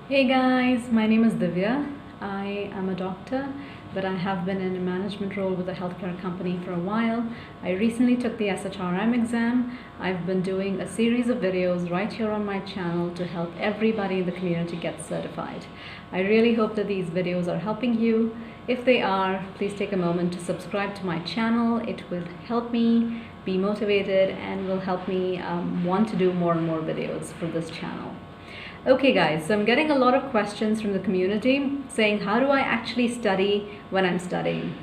Hey guys, my name is Divya. I am a doctor, but I have been in a management role with a healthcare company for a while. I recently took the SHRM exam. I've been doing a series of videos right here on my channel to help everybody in the community get certified. I really hope that these videos are helping you. If they are, please take a moment to subscribe to my channel. It will help me be motivated and will help me want to do more and more videos for this channel. Okay guys, so I'm getting a lot of questions from the community saying how do I actually study when I'm studying?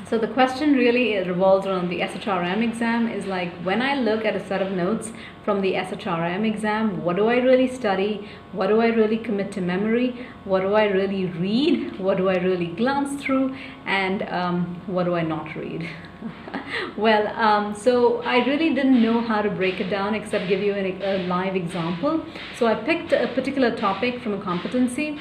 So the question really revolves around the SHRM exam is like when I look at a set of notes from the SHRM exam, what do I really study? What do I really commit to memory? What do I really read? What do I really glance through? And what do I not read? So I really didn't know how to break it down except give you a live example. So I picked a particular topic from a competency.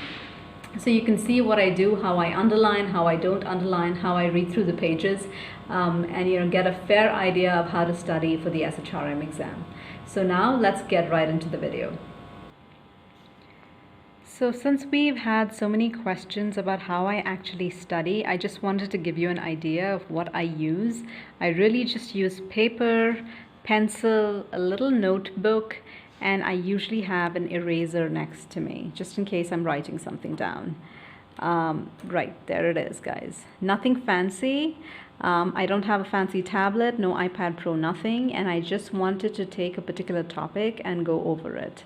So you can see what I do, how I underline, how I don't underline, how I read through the pages, and get a fair idea of how to study for the SHRM exam. So now let's get right into the video. So since we've had so many questions about how I actually study, I just wanted to give you an idea of what I use. I really just use paper, pencil, a little notebook, and I usually have an eraser next to me, just in case I'm writing something down. Right, there it is, guys. Nothing fancy. I don't have a fancy tablet, no iPad Pro, nothing, and I just wanted to take a particular topic and go over it.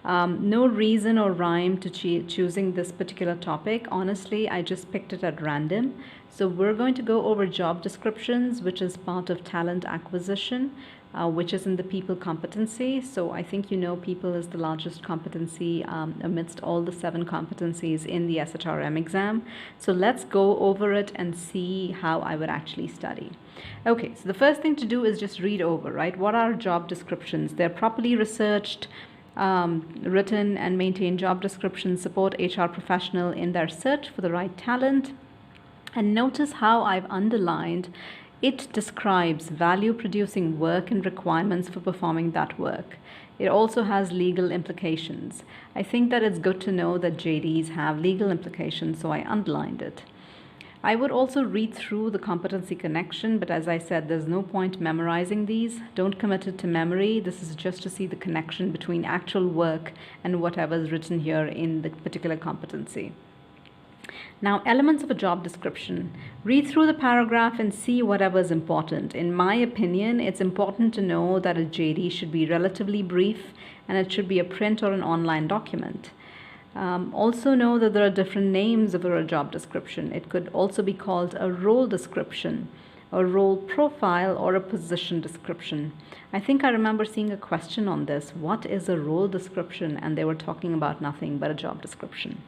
No reason or rhyme to choosing this particular topic. Honestly, I just picked it at random. So we're going to go over job descriptions, which is part of talent acquisition, which is in the people competency. So I think people is the largest competency amidst all the 7 competencies in the SHRM exam. So let's go over it and see how I would actually study. Okay, so the first thing to do is just read over, right? What are job descriptions? They're properly researched, written and maintain job descriptions, support HR professional in their search for the right talent. And notice how I've underlined it describes value producing work and requirements for performing that work. It also has legal implications. I think that it's good to know that JDs have legal implications, so I underlined it. I would also read through the competency connection, but as I said, there's no point memorizing these. Don't commit it to memory. This is just to see the connection between actual work and whatever is written here in the particular competency. Now, elements of a job description. Read through the paragraph and see whatever is important. In my opinion, it's important to know that a JD should be relatively brief and it should be a print or an online document. Also know that there are different names for a job description. It could also be called a role description, a role profile, or a position description. I think I remember seeing a question on this. What is a role description? And they were talking about nothing but a job description.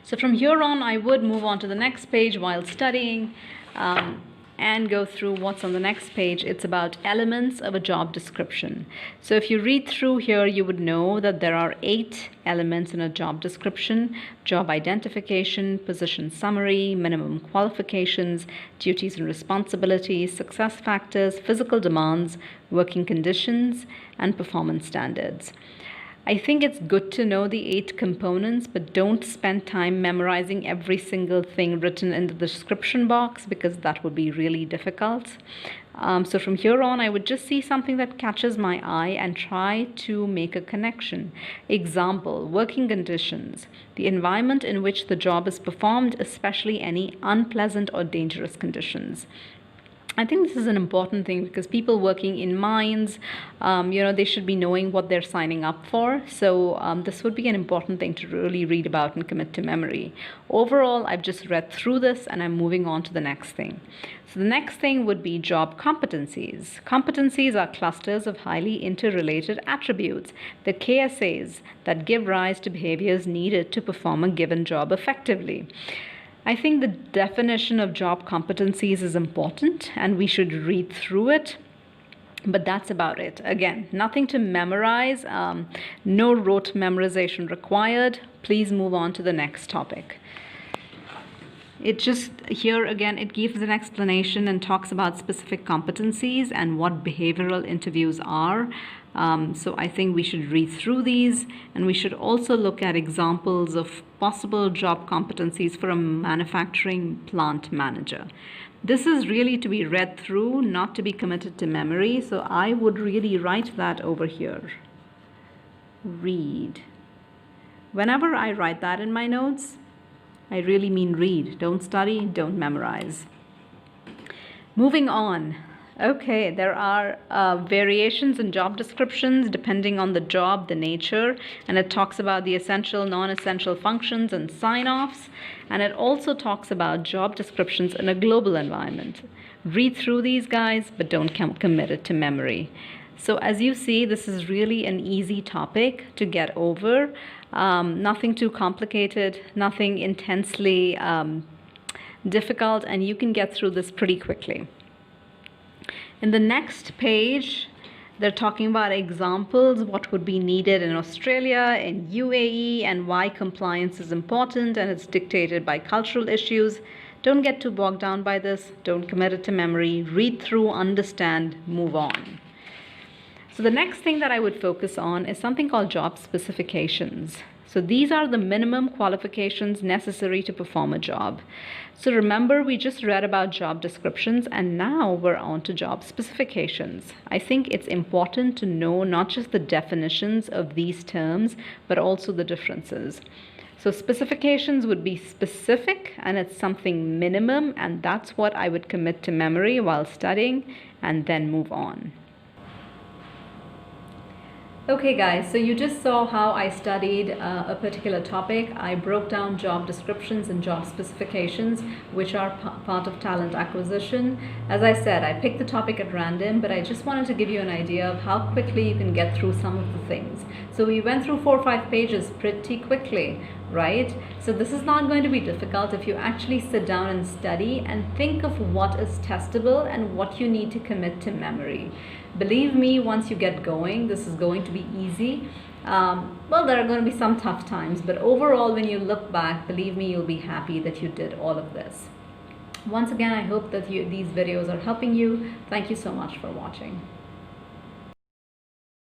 So from here on, I would move on to the next page while studying and go through what's on the next page. It's about elements of a job description. So if you read through here, you would know that there are 8 elements in a job description: job identification, position summary, minimum qualifications, duties and responsibilities, success factors, physical demands, working conditions, and performance standards. I think it's good to know the 8 components, but don't spend time memorizing every single thing written in the description box because that would be really difficult. So from here on, I would just see something that catches my eye and try to make a connection. Example, working conditions, the environment in which the job is performed, especially any unpleasant or dangerous conditions. I think this is an important thing because people working in mines, they should be knowing what they're signing up for. So this would be an important thing to really read about and commit to memory. Overall, I've just read through this and I'm moving on to the next thing. So the next thing would be job competencies. Competencies are clusters of highly interrelated attributes, the KSAs that give rise to behaviors needed to perform a given job effectively. I think the definition of job competencies is important and we should read through it, but that's about it. Again, nothing to memorize, no rote memorization required. Please move on to the next topic. It just, here again, it gives an explanation and talks about specific competencies and what behavioral interviews are. So I think we should read through these, and we should also look at examples of possible job competencies for a manufacturing plant manager. This is really to be read through, not to be committed to memory. So I would really write that over here. Read. Whenever I write that in my notes, I really mean read. Don't study, don't memorize. Moving on. Okay, there are variations in job descriptions depending on the job, the nature, and it talks about the essential, non-essential functions and sign-offs, and it also talks about job descriptions in a global environment. Read through these, guys, but don't commit it to memory. So as you see, this is really an easy topic to get over. Nothing too complicated, nothing intensely difficult, and you can get through this pretty quickly. In the next page, they're talking about examples, what would be needed in Australia, in UAE, and why compliance is important, and it's dictated by cultural issues. Don't get too bogged down by this. Don't commit it to memory. Read through, understand, move on. So the next thing that I would focus on is something called job specifications. So these are the minimum qualifications necessary to perform a job. So remember, we just read about job descriptions, and now we're on to job specifications. I think it's important to know not just the definitions of these terms, but also the differences. So specifications would be specific, and it's something minimum, and that's what I would commit to memory while studying and then move on. Okay guys, so you just saw how I studied a particular topic. I broke down job descriptions and job specifications, which are part of talent acquisition. As I said, I picked the topic at random, but I just wanted to give you an idea of how quickly you can get through some of the things. So we went through 4 or 5 pages pretty quickly, right? So this is not going to be difficult if you actually sit down and study and think of what is testable and what you need to commit to memory. Believe me, once you get going, this is going to be easy. Well, there are going to be some tough times, but overall, when you look back, believe me, you'll be happy that you did all of this. Once again, I hope that these videos are helping you. Thank you so much for watching.